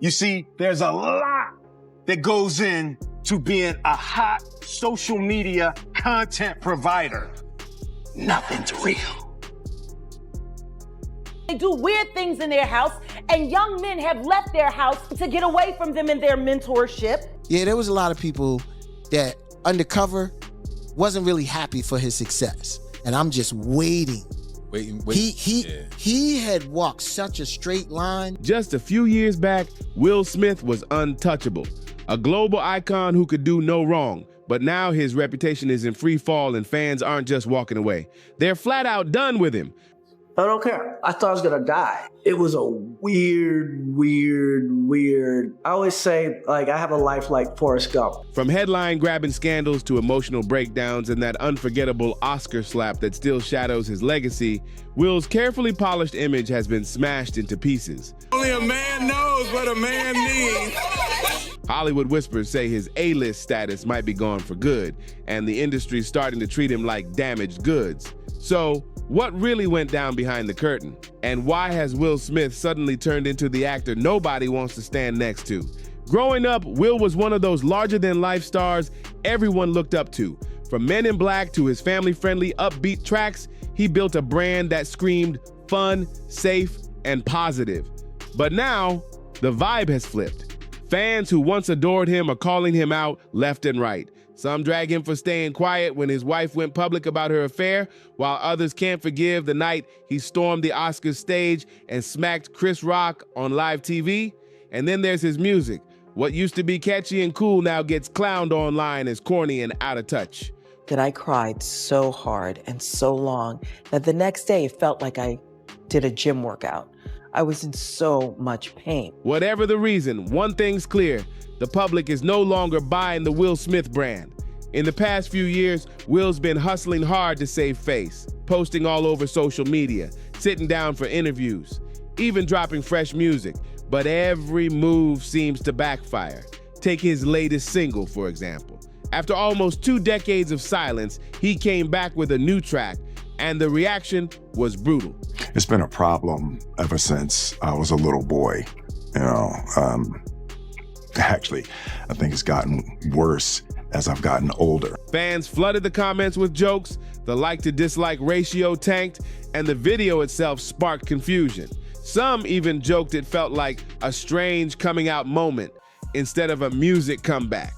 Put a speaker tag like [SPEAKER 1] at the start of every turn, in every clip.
[SPEAKER 1] You see, there's a lot that goes in to being a hot social media content provider. Nothing's real.
[SPEAKER 2] They do weird things in their house, and young men have left their house to get away from them in their mentorship.
[SPEAKER 3] Yeah, there was a lot of people that undercover wasn't really happy for his success. And I'm just waiting. He had walked such a straight line.
[SPEAKER 4] Just a few years back, Will Smith was untouchable, a global icon who could do no wrong. But now his reputation is in free fall and fans aren't just walking away. They're flat out done with him.
[SPEAKER 5] I don't care. I thought I was gonna die. It was a weird. I always say, like, I have a life like Forrest Gump.
[SPEAKER 4] From headline-grabbing scandals to emotional breakdowns and that unforgettable Oscar slap that still shadows his legacy, Will's carefully polished image has been smashed into pieces.
[SPEAKER 6] Only a man knows what a man needs.
[SPEAKER 4] Hollywood whispers say his A-list status might be gone for good, and the industry's starting to treat him like damaged goods. So, what really went down behind the curtain? And why has Will Smith suddenly turned into the actor nobody wants to stand next to? Growing up, Will was one of those larger-than-life stars everyone looked up to. From Men in Black to his family-friendly, upbeat tracks, he built a brand that screamed fun, safe, and positive. But now, the vibe has flipped. Fans who once adored him are calling him out left and right. Some drag him for staying quiet when his wife went public about her affair, while others can't forgive the night he stormed the Oscars stage and smacked Chris Rock on live TV. And then there's his music. What used to be catchy and cool now gets clowned online as corny and out of touch.
[SPEAKER 7] That I cried so hard and so long that the next day it felt like I did a gym workout. I was in so much pain.
[SPEAKER 4] Whatever the reason, one thing's clear. The public is no longer buying the Will Smith brand. In the past few years, Will's been hustling hard to save face, posting all over social media, sitting down for interviews, even dropping fresh music. But every move seems to backfire. Take his latest single, for example. After almost 2 decades of silence, he came back with a new track, and the reaction was brutal.
[SPEAKER 8] It's been a problem ever since I was a little boy. Actually, I think it's gotten worse as I've gotten older.
[SPEAKER 4] Fans flooded the comments with jokes, the like to dislike ratio tanked, and the video itself sparked confusion. Some even joked it felt like a strange coming out moment instead of a music comeback.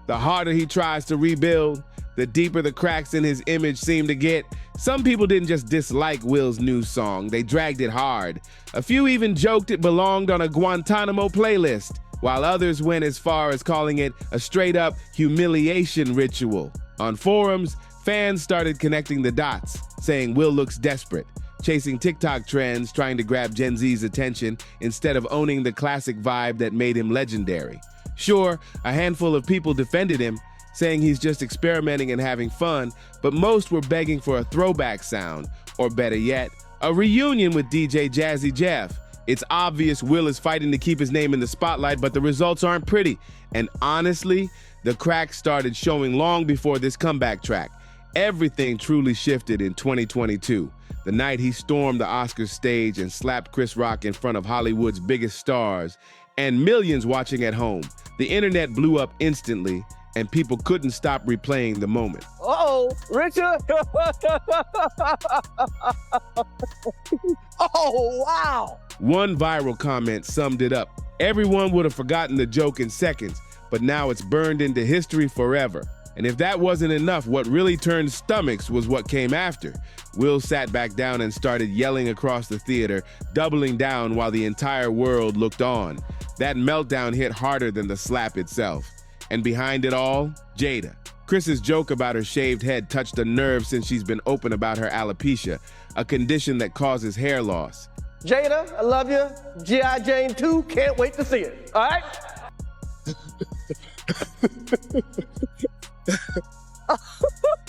[SPEAKER 4] The harder he tries to rebuild, the deeper the cracks in his image seem to get. Some people didn't just dislike Will's new song, they dragged it hard. A few even joked it belonged on a Guantanamo playlist, while others went as far as calling it a straight-up humiliation ritual. On forums, fans started connecting the dots, saying Will looks desperate, chasing TikTok trends, trying to grab Gen Z's attention instead of owning the classic vibe that made him legendary. Sure, a handful of people defended him, saying he's just experimenting and having fun, but most were begging for a throwback sound, or better yet, a reunion with DJ Jazzy Jeff. It's obvious Will is fighting to keep his name in the spotlight, but the results aren't pretty. And honestly, the cracks started showing long before this comeback track. Everything truly shifted in 2022, the night he stormed the Oscars stage and slapped Chris Rock in front of Hollywood's biggest stars, and millions watching at home. The internet blew up instantly, and people couldn't stop replaying the moment.
[SPEAKER 5] Uh-oh, Richard. Oh, wow.
[SPEAKER 4] One viral comment summed it up. Everyone would have forgotten the joke in seconds, but now it's burned into history forever. And if that wasn't enough, what really turned stomachs was what came after. Will sat back down and started yelling across the theater, doubling down while the entire world looked on. That meltdown hit harder than the slap itself. And behind it all, Jada. Chris's joke about her shaved head touched a nerve since she's been open about her alopecia, a condition that causes hair loss.
[SPEAKER 5] Jada, I love you. G.I. Jane 2, can't wait to see it. All right?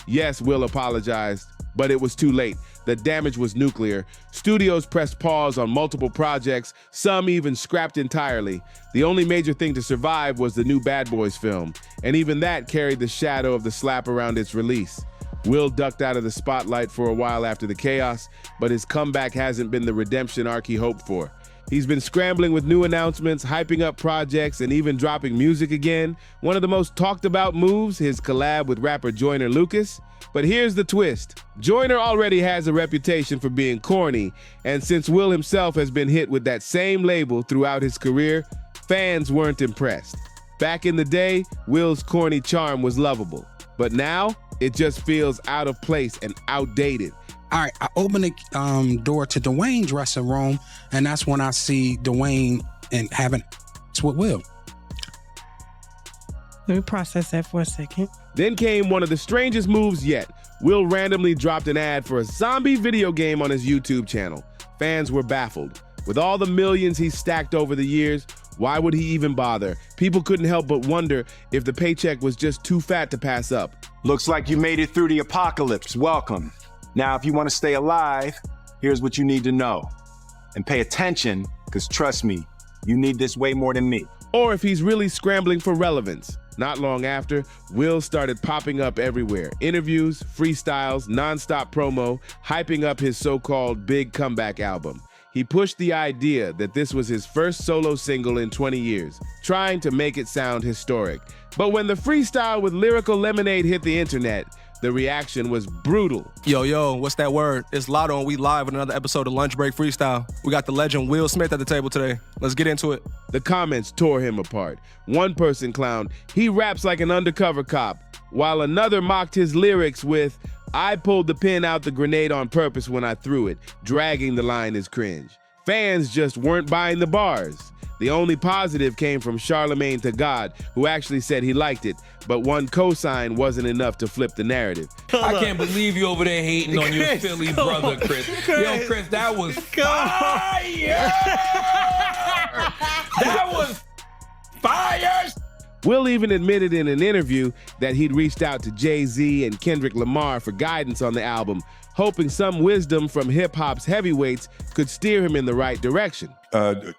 [SPEAKER 4] Yes, Will apologized, but it was too late. The damage was nuclear. Studios pressed pause on multiple projects, some even scrapped entirely. The only major thing to survive was the new Bad Boys film, and even that carried the shadow of the slap around its release. Will ducked out of the spotlight for a while after the chaos, but his comeback hasn't been the redemption arc he hoped for. He's been scrambling with new announcements, hyping up projects, and even dropping music again. One of the most talked about moves, his collab with rapper Joyner Lucas. But here's the twist. Joyner already has a reputation for being corny, and since Will himself has been hit with that same label throughout his career, fans weren't impressed. Back in the day, Will's corny charm was lovable, but now it just feels out of place and outdated.
[SPEAKER 9] All right, I open the door to Dwayne's dressing room, and that's when I see Dwayne and having sex with Will.
[SPEAKER 10] Let me process that for a second.
[SPEAKER 4] Then came one of the strangest moves yet. Will randomly dropped an ad for a zombie video game on his YouTube channel. Fans were baffled. With all the millions he's stacked over the years, why would he even bother? People couldn't help but wonder if the paycheck was just too fat to pass up.
[SPEAKER 1] Looks like you made it through the apocalypse. Welcome. Now, if you want to stay alive, here's what you need to know. And pay attention, because trust me, you need this way more than me.
[SPEAKER 4] Or if he's really scrambling for relevance. Not long after, Will started popping up everywhere. Interviews, freestyles, nonstop promo, hyping up his so-called big comeback album. He pushed the idea that this was his first solo single in 20 years, trying to make it sound historic. But when the freestyle with Lyrical Lemonade hit the internet, the reaction was brutal.
[SPEAKER 11] Yo, what's that word? It's Lotto, and we live with another episode of Lunch Break Freestyle. We got the legend Will Smith at the table today. Let's get into it.
[SPEAKER 4] The comments tore him apart. One person clowned, "He raps like an undercover cop," while another mocked his lyrics with, "I pulled the pin out the grenade on purpose when I threw it. Dragging the line is cringe." Fans just weren't buying the bars. The only positive came from Charlemagne to God, who actually said he liked it, but one cosign wasn't enough to flip the narrative.
[SPEAKER 12] I can't believe you over there hating on your Philly brother, Chris. Yo, Chris, that was fire! That was fire!
[SPEAKER 4] Will even admitted in an interview that he'd reached out to Jay-Z and Kendrick Lamar for guidance on the album, hoping some wisdom from hip-hop's heavyweights could steer him in the right direction.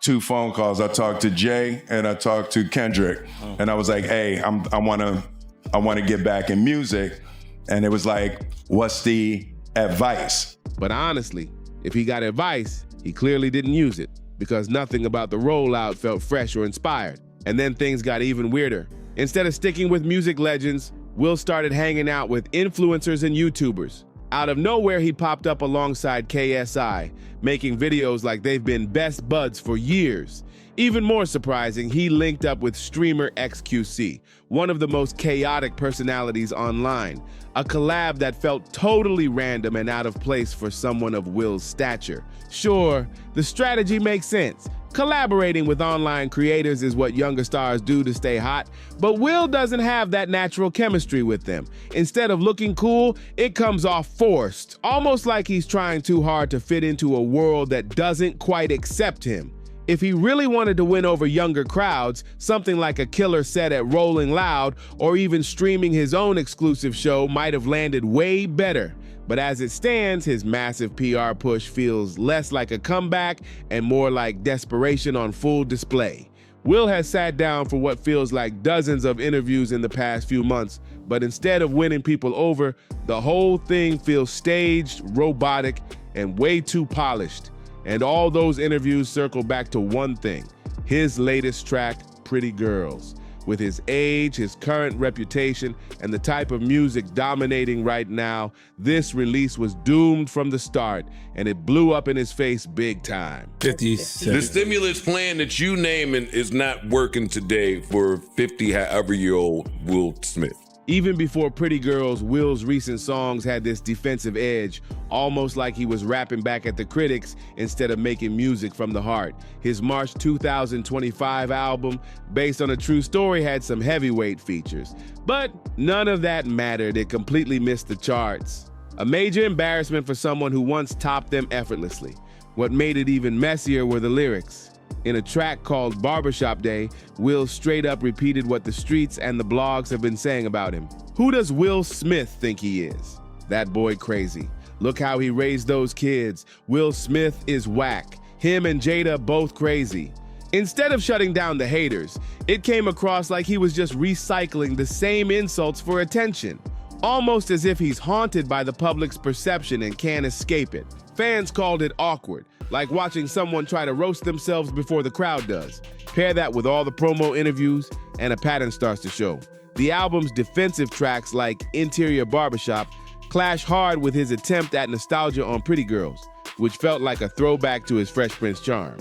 [SPEAKER 8] 2 phone calls. I talked to Jay and I talked to Kendrick, and I was like, "Hey, I want to get back in music," and it was like, "What's the advice?"
[SPEAKER 4] But honestly, if he got advice, he clearly didn't use it because nothing about the rollout felt fresh or inspired. And then things got even weirder. Instead of sticking with music legends, Will started hanging out with influencers and YouTubers. Out of nowhere, he popped up alongside KSI, making videos like they've been best buds for years. Even more surprising, he linked up with streamer XQC, one of the most chaotic personalities online, a collab that felt totally random and out of place for someone of Will's stature. Sure, the strategy makes sense. Collaborating with online creators is what younger stars do to stay hot, but Will doesn't have that natural chemistry with them. Instead of looking cool, it comes off forced, almost like he's trying too hard to fit into a world that doesn't quite accept him. If he really wanted to win over younger crowds, something like a killer set at Rolling Loud or even streaming his own exclusive show might have landed way better. But as it stands, his massive PR push feels less like a comeback and more like desperation on full display. Will has sat down for what feels like dozens of interviews in the past few months, but instead of winning people over, the whole thing feels staged, robotic, and way too polished. And all those interviews circle back to one thing, his latest track, Pretty Girls. With his age, his current reputation, and the type of music dominating right now, this release was doomed from the start, and it blew up in his face big time.
[SPEAKER 12] 50 Cent. The stimulus plan that you naming is not working today for 50-however-year-old Will Smith.
[SPEAKER 4] Even before Pretty Girls, Will's recent songs had this defensive edge, almost like he was rapping back at the critics instead of making music from the heart. His March 2025 album, based on a true story, had some heavyweight features. But none of that mattered. It completely missed the charts. A major embarrassment for someone who once topped them effortlessly. What made it even messier were the lyrics. In a track called Barbershop Day, Will straight up repeated what the streets and the blogs have been saying about him. Who does Will Smith think he is? That boy crazy. Look how he raised those kids. Will Smith is whack. Him and Jada both crazy. Instead of shutting down the haters, it came across like he was just recycling the same insults for attention. Almost as if he's haunted by the public's perception and can't escape it. Fans called it awkward, like watching someone try to roast themselves before the crowd does. Pair that with all the promo interviews, and a pattern starts to show. The album's defensive tracks, like Interior Barbershop, clash hard with his attempt at nostalgia on Pretty Girls, which felt like a throwback to his Fresh Prince charm.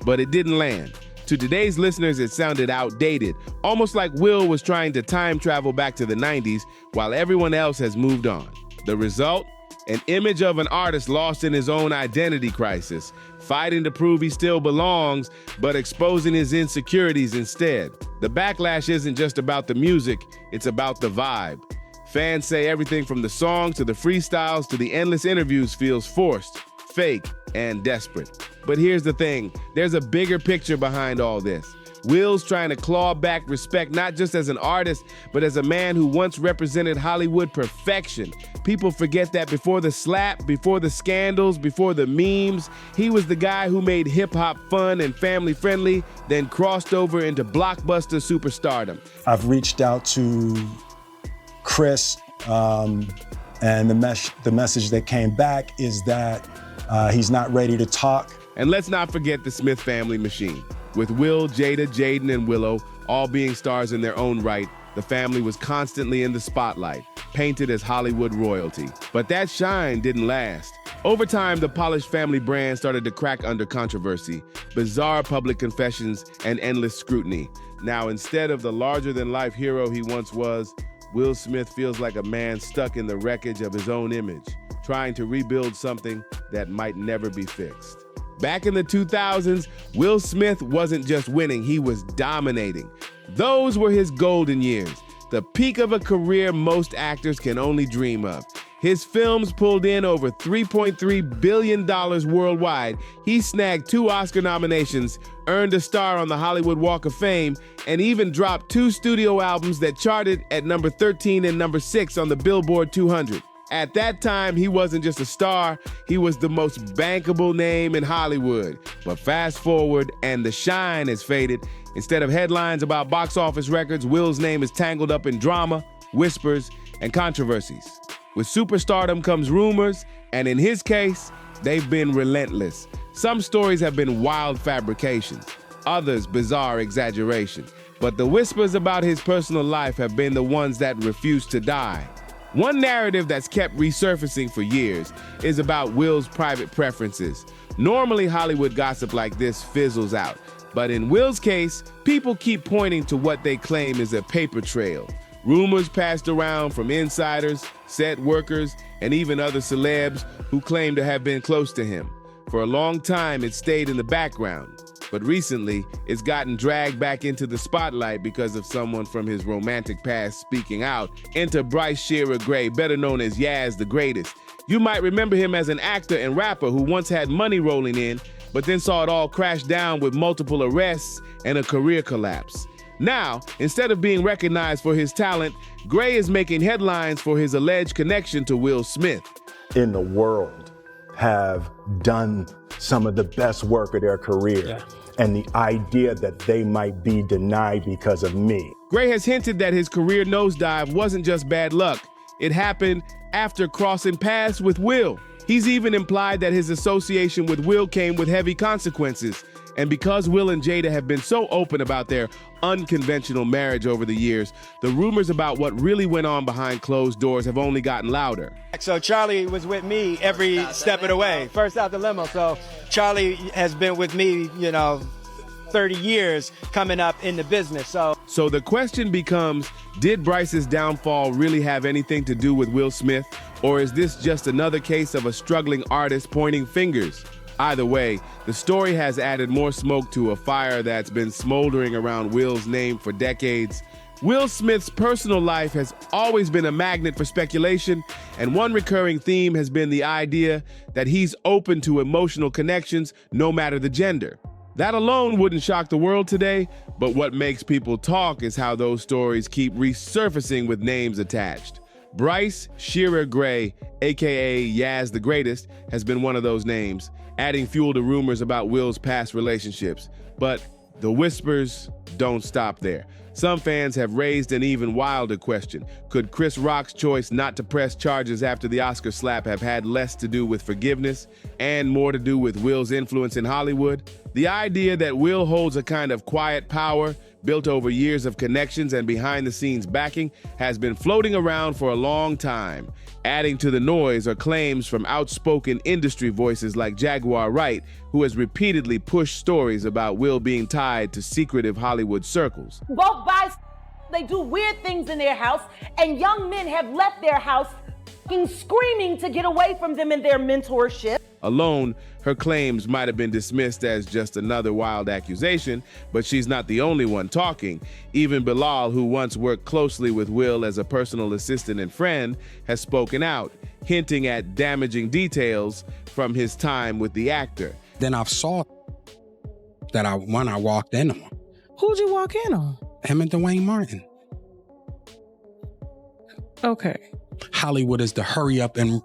[SPEAKER 4] But it didn't land. To today's listeners, it sounded outdated, almost like Will was trying to time travel back to the 90s while everyone else has moved on. The result? An image of an artist lost in his own identity crisis, fighting to prove he still belongs, but exposing his insecurities instead. The backlash isn't just about the music, it's about the vibe. Fans say everything from the songs to the freestyles to the endless interviews feels forced, fake, and desperate. But here's the thing, there's a bigger picture behind all this. Will's trying to claw back respect not just as an artist, but as a man who once represented Hollywood perfection. People forget that before the slap, before the scandals, before the memes, he was the guy who made hip-hop fun and family-friendly, then crossed over into blockbuster superstardom.
[SPEAKER 13] I've reached out to Chris, and the message that came back is that he's not ready to talk.
[SPEAKER 4] And let's not forget the Smith family machine. With Will, Jada, Jaden, and Willow all being stars in their own right, the family was constantly in the spotlight, painted as Hollywood royalty. But that shine didn't last. Over time, the polished family brand started to crack under controversy, bizarre public confessions, and endless scrutiny. Now, instead of the larger-than-life hero he once was, Will Smith feels like a man stuck in the wreckage of his own image, trying to rebuild something that might never be fixed. Back in the 2000s, Will Smith wasn't just winning, he was dominating. Those were his golden years, the peak of a career most actors can only dream of. His films pulled in over $3.3 billion worldwide. He snagged 2 Oscar nominations, earned a star on the Hollywood Walk of Fame, and even dropped 2 studio albums that charted at number 13 and number 6 on the Billboard 200. At that time, he wasn't just a star, he was the most bankable name in Hollywood. But fast forward, and the shine has faded. Instead of headlines about box office records, Will's name is tangled up in drama, whispers, and controversies. With superstardom comes rumors, and in his case, they've been relentless. Some stories have been wild fabrications, others bizarre exaggeration. But the whispers about his personal life have been the ones that refuse to die. One narrative that's kept resurfacing for years is about Will's private preferences. Normally, Hollywood gossip like this fizzles out. But in Will's case, people keep pointing to what they claim is a paper trail. Rumors passed around from insiders, set workers, and even other celebs who claim to have been close to him. For a long time, it stayed in the background. But recently, it's gotten dragged back into the spotlight because of someone from his romantic past speaking out. Enter Bryce Shearer Gray, better known as Yaz the Greatest. You might remember him as an actor and rapper who once had money rolling in, but then saw it all crash down with multiple arrests and a career collapse. Now, instead of being recognized for his talent, Gray is making headlines for his alleged connection to Will Smith.
[SPEAKER 13] In the world have done some of the best work of their career. Yeah. And the idea that they might be denied because of me.
[SPEAKER 4] Gray has hinted that his career nosedive wasn't just bad luck. It happened after crossing paths with Will. He's even implied that his association with Will came with heavy consequences. And because Will and Jada have been so open about their unconventional marriage over the years, the rumors about what really went on behind closed doors have only gotten louder.
[SPEAKER 14] So Charlie was with me every step of the way, first out the limo. So Charlie has been with me, 30 years coming up in the business. So
[SPEAKER 4] the question becomes, did Bryce's downfall really have anything to do with Will Smith? Or is this just another case of a struggling artist pointing fingers? Either way, the story has added more smoke to a fire that's been smoldering around Will's name for decades. Will Smith's personal life has always been a magnet for speculation, and one recurring theme has been the idea that he's open to emotional connections no matter the gender. That alone wouldn't shock the world today, but what makes people talk is how those stories keep resurfacing with names attached. Bryce Shearer Gray, aka Yaz the Greatest, has been one of those names, adding fuel to rumors about Will's past relationships. But The whispers don't stop there. Some fans have raised an even wilder question. Could Chris Rock's choice not to press charges after the Oscar slap have had less to do with forgiveness and more to do with Will's influence in Hollywood? The idea that Will holds a kind of quiet power built over years of connections and behind-the-scenes backing has been floating around for a long time. Adding to the noise are claims from outspoken industry voices like Jaguar Wright, who has repeatedly pushed stories about Will being tied to secretive Hollywood circles.
[SPEAKER 2] Both guys, they do weird things in their house, and young men have left their house screaming to get away from them in their mentorship.
[SPEAKER 4] Alone, her claims might have been dismissed as just another wild accusation, but she's not the only one talking. Even Bilal, who once worked closely with Will as a personal assistant and friend, has spoken out, hinting at damaging details from his time with the actor.
[SPEAKER 9] Then I saw that I walked in on.
[SPEAKER 10] Who'd you walk in on?
[SPEAKER 9] Him and Dwayne Martin.
[SPEAKER 10] Okay.
[SPEAKER 9] Hollywood is the hurry up and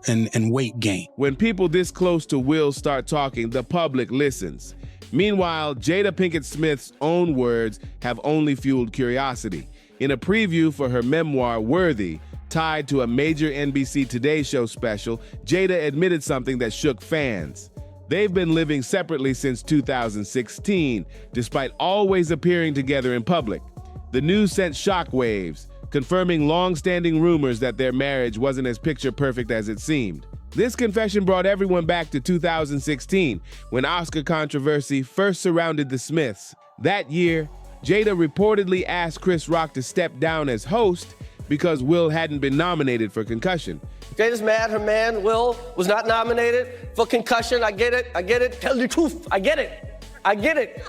[SPEAKER 9] wait game.
[SPEAKER 4] When people this close to Will start talking, the public listens. Meanwhile, Jada Pinkett Smith's own words have only fueled curiosity. In a preview for her memoir, Worthy, tied to a major NBC Today Show special, Jada admitted something that shook fans. They've been living separately since 2016, despite always appearing together in public. The news sent shockwaves, confirming long-standing rumors that their marriage wasn't as picture-perfect as it seemed. This confession brought everyone back to 2016, when Oscar controversy first surrounded the Smiths. That year, Jada reportedly asked Chris Rock to step down as host because Will hadn't been nominated for Concussion.
[SPEAKER 15] Jada's mad her man, Will, was not nominated for Concussion. I get it. Tell the truth. I get it.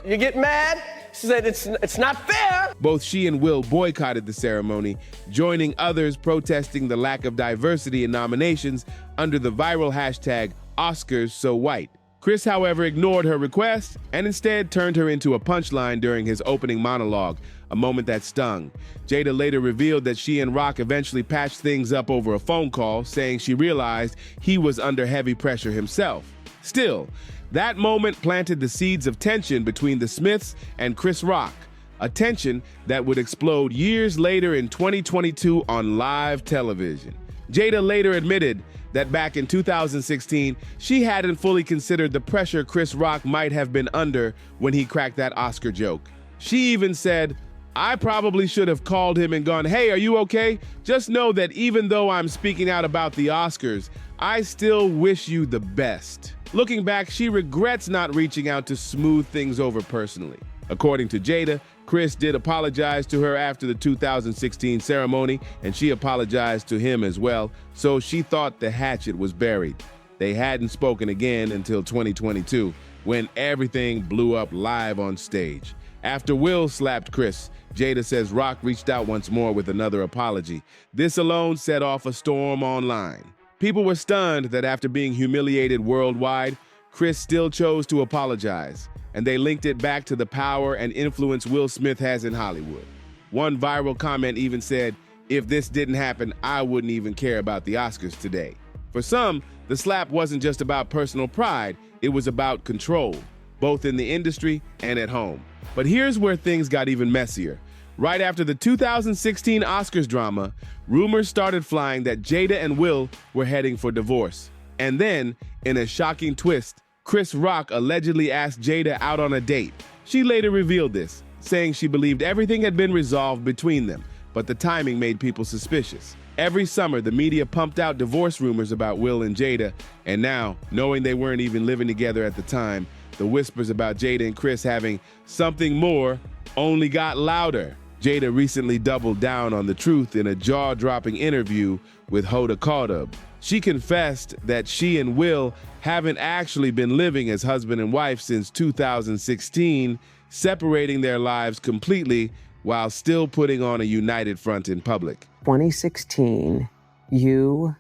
[SPEAKER 15] You get mad? She said it's not fair.
[SPEAKER 4] Both she and Will boycotted the ceremony, joining others protesting the lack of diversity in nominations under the viral hashtag #OscarsSoWhite. Chris, however, ignored her request and instead turned her into a punchline during his opening monologue, a moment that stung. Jada later revealed that she and Rock eventually patched things up over a phone call, saying she realized he was under heavy pressure himself. Still, that moment planted the seeds of tension between the Smiths and Chris Rock, a tension that would explode years later in 2022 on live television. Jada later admitted that back in 2016, she hadn't fully considered the pressure Chris Rock might have been under when he cracked that Oscar joke. She even said, "I probably should have called him and gone, 'Hey, are you okay? Just know that even though I'm speaking out about the Oscars, I still wish you the best.'" Looking back, she regrets not reaching out to smooth things over personally. According to Jada, Chris did apologize to her after the 2016 ceremony, and she apologized to him as well, so she thought the hatchet was buried. They hadn't spoken again until 2022, when everything blew up live on stage. After Will slapped Chris, Jada says Rock reached out once more with another apology. This alone set off a storm online. People were stunned that after being humiliated worldwide, Chris still chose to apologize, and they linked it back to the power and influence Will Smith has in Hollywood. One viral comment even said, "If this didn't happen, I wouldn't even care about the Oscars today." For some, the slap wasn't just about personal pride, it was about control, both in the industry and at home. But here's where things got even messier. Right after the 2016 Oscars drama, rumors started flying that Jada and Will were heading for divorce. And then, in a shocking twist, Chris Rock allegedly asked Jada out on a date. She later revealed this, saying she believed everything had been resolved between them, but the timing made people suspicious. Every summer, the media pumped out divorce rumors about Will and Jada, and now, knowing they weren't even living together at the time, the whispers about Jada and Chris having something more only got louder. Jada recently doubled down on the truth in a jaw-dropping interview with Hoda Kotb. She confessed that she and Will haven't actually been living as husband and wife since 2016, separating their lives completely while still putting on a united front in public.
[SPEAKER 7] 2016, you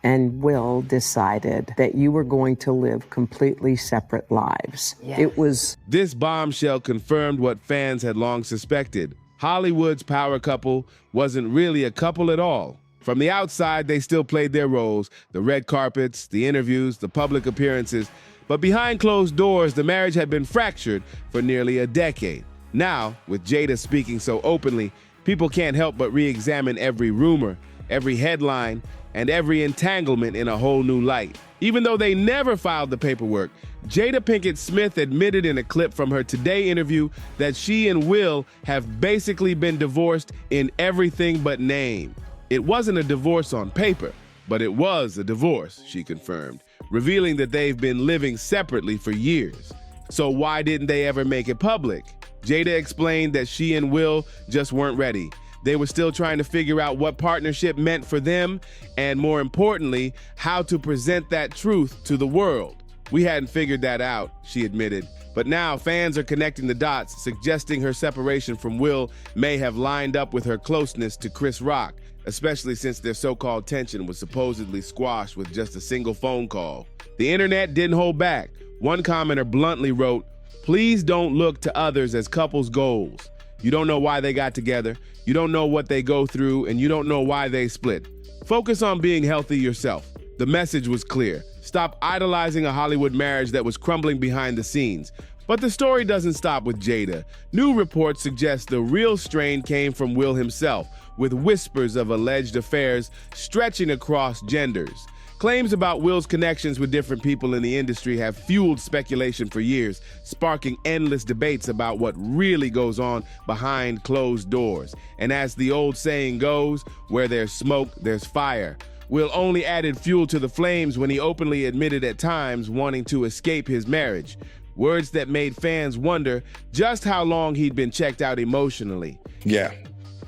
[SPEAKER 7] and Will decided that you were going to live completely separate lives.
[SPEAKER 2] Yes.
[SPEAKER 7] It was...
[SPEAKER 4] This bombshell confirmed what fans had long suspected. Hollywood's power couple wasn't really a couple at all. From the outside, they still played their roles, the red carpets, the interviews, the public appearances. But behind closed doors, the marriage had been fractured for nearly a decade. Now, with Jada speaking so openly, people can't help but re-examine every rumor, every headline, and every entanglement in a whole new light. Even though they never filed the paperwork, Jada Pinkett Smith admitted in a clip from her Today interview that she and Will have basically been divorced in everything but name. It wasn't a divorce on paper, but it was a divorce, she confirmed, revealing that they've been living separately for years. So why didn't they ever make it public? Jada explained that she and Will just weren't ready. They were still trying to figure out what partnership meant for them, and more importantly, how to present that truth to the world. We hadn't figured that out, she admitted. But now fans are connecting the dots, suggesting her separation from Will may have lined up with her closeness to Chris Rock, especially since their so-called tension was supposedly squashed with just a single phone call. The internet didn't hold back. One commenter bluntly wrote, "Please don't look to others as couples' goals. You don't know why they got together, you don't know what they go through, and you don't know why they split. Focus on being healthy yourself." The message was clear. Stop idolizing a Hollywood marriage that was crumbling behind the scenes. But the story doesn't stop with Jada. New reports suggest the real strain came from Will himself, with whispers of alleged affairs stretching across genders. Claims about Will's connections with different people in the industry have fueled speculation for years, sparking endless debates about what really goes on behind closed doors. And as the old saying goes, where there's smoke, there's fire. Will only added fuel to the flames when he openly admitted at times wanting to escape his marriage. Words that made fans wonder just how long he'd been checked out emotionally.
[SPEAKER 8] Yeah.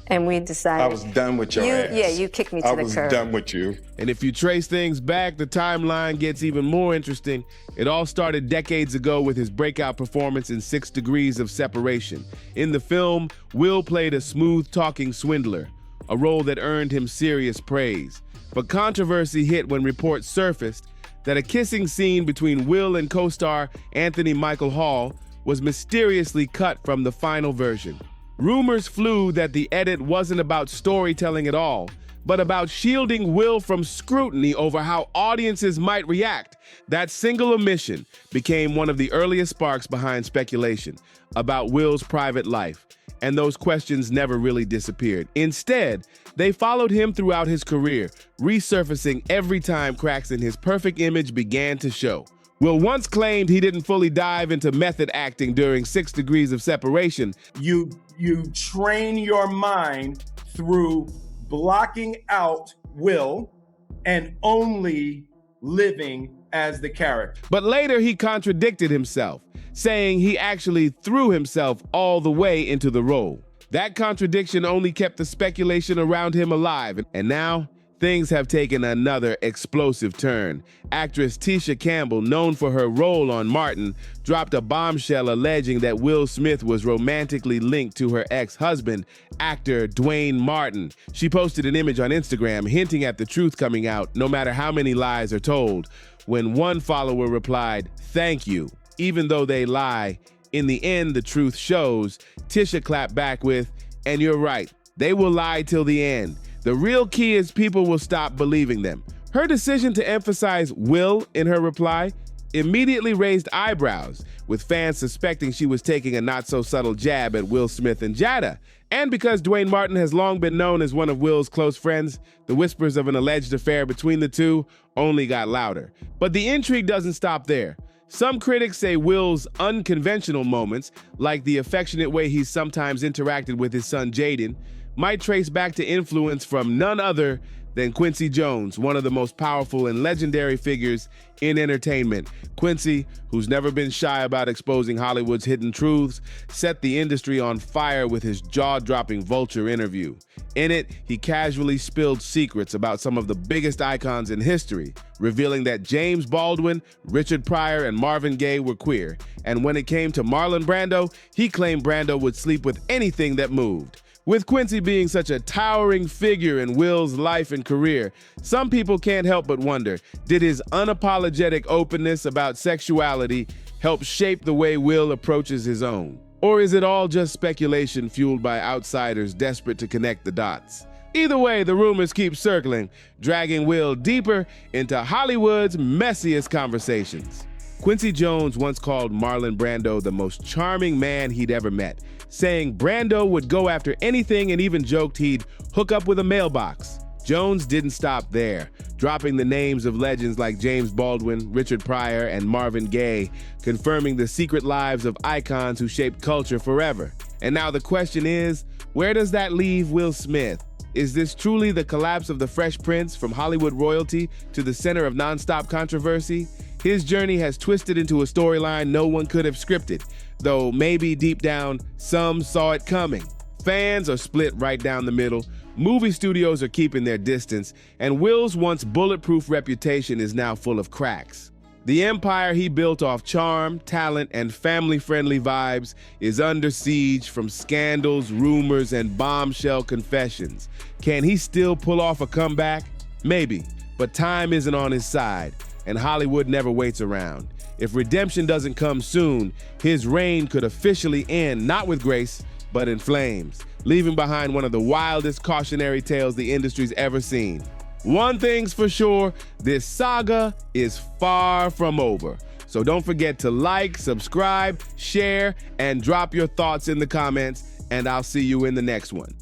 [SPEAKER 16] And we decided.
[SPEAKER 8] I was done with your ass.
[SPEAKER 16] Yeah, you kicked me to the curb.
[SPEAKER 8] I was done with you.
[SPEAKER 4] And if you trace things back, the timeline gets even more interesting. It all started decades ago with his breakout performance in 6 Degrees of Separation. In the film, Will played a smooth-talking swindler, a role that earned him serious praise. But controversy hit when reports surfaced that a kissing scene between Will and co-star Anthony Michael Hall was mysteriously cut from the final version. Rumors flew that the edit wasn't about storytelling at all, but about shielding Will from scrutiny over how audiences might react. That single omission became one of the earliest sparks behind speculation about Will's private life, and those questions never really disappeared. Instead, they followed him throughout his career, resurfacing every time cracks in his perfect image began to show. Will once claimed he didn't fully dive into method acting during 6 Degrees of Separation.
[SPEAKER 13] You train your mind through blocking out Will and only living as the character.
[SPEAKER 4] But later he contradicted himself, saying he actually threw himself all the way into the role. That contradiction only kept the speculation around him alive, and now things have taken another explosive turn. Actress Tisha Campbell, known for her role on Martin, dropped a bombshell alleging that Will Smith was romantically linked to her ex-husband, actor Dwayne Martin. She posted an image on Instagram hinting at the truth coming out, no matter how many lies are told. When one follower replied, "Thank you," even though they lie, in the end the truth shows, Tisha clapped back with, "And you're right, they will lie till the end. The real key is people will stop believing them." Her decision to emphasize Will in her reply immediately raised eyebrows, with fans suspecting she was taking a not-so-subtle jab at Will Smith and Jada. And because Dwayne Martin has long been known as one of Will's close friends, the whispers of an alleged affair between the two only got louder. But the intrigue doesn't stop there. Some critics say Will's unconventional moments, like the affectionate way he's sometimes interacted with his son Jaden, might trace back to influence from none other than Quincy Jones, one of the most powerful and legendary figures in entertainment. Quincy, who's never been shy about exposing Hollywood's hidden truths, set the industry on fire with his jaw-dropping Vulture interview. In it, he casually spilled secrets about some of the biggest icons in history, revealing that James Baldwin, Richard Pryor, and Marvin Gaye were queer. And when it came to Marlon Brando, he claimed Brando would sleep with anything that moved. With Quincy being such a towering figure in Will's life and career, some people can't help but wonder, did his unapologetic openness about sexuality help shape the way Will approaches his own? Or is it all just speculation fueled by outsiders desperate to connect the dots? Either way, the rumors keep circling, dragging Will deeper into Hollywood's messiest conversations. Quincy Jones once called Marlon Brando the most charming man he'd ever met, saying Brando would go after anything and even joked he'd hook up with a mailbox. Jones didn't stop there, dropping the names of legends like James Baldwin, Richard Pryor, and Marvin Gaye, confirming the secret lives of icons who shaped culture forever. And now the question is, where does that leave Will Smith? Is this truly the collapse of the Fresh Prince from Hollywood royalty to the center of nonstop controversy? His journey has twisted into a storyline no one could have scripted, though maybe deep down, some saw it coming. Fans are split right down the middle, movie studios are keeping their distance, and Will's once bulletproof reputation is now full of cracks. The empire he built off charm, talent, and family-friendly vibes is under siege from scandals, rumors, and bombshell confessions. Can he still pull off a comeback? Maybe, but time isn't on his side, and Hollywood never waits around. If redemption doesn't come soon, his reign could officially end, not with grace, but in flames, leaving behind one of the wildest cautionary tales the industry's ever seen. One thing's for sure, this saga is far from over. So don't forget to like, subscribe, share, and drop your thoughts in the comments, and I'll see you in the next one.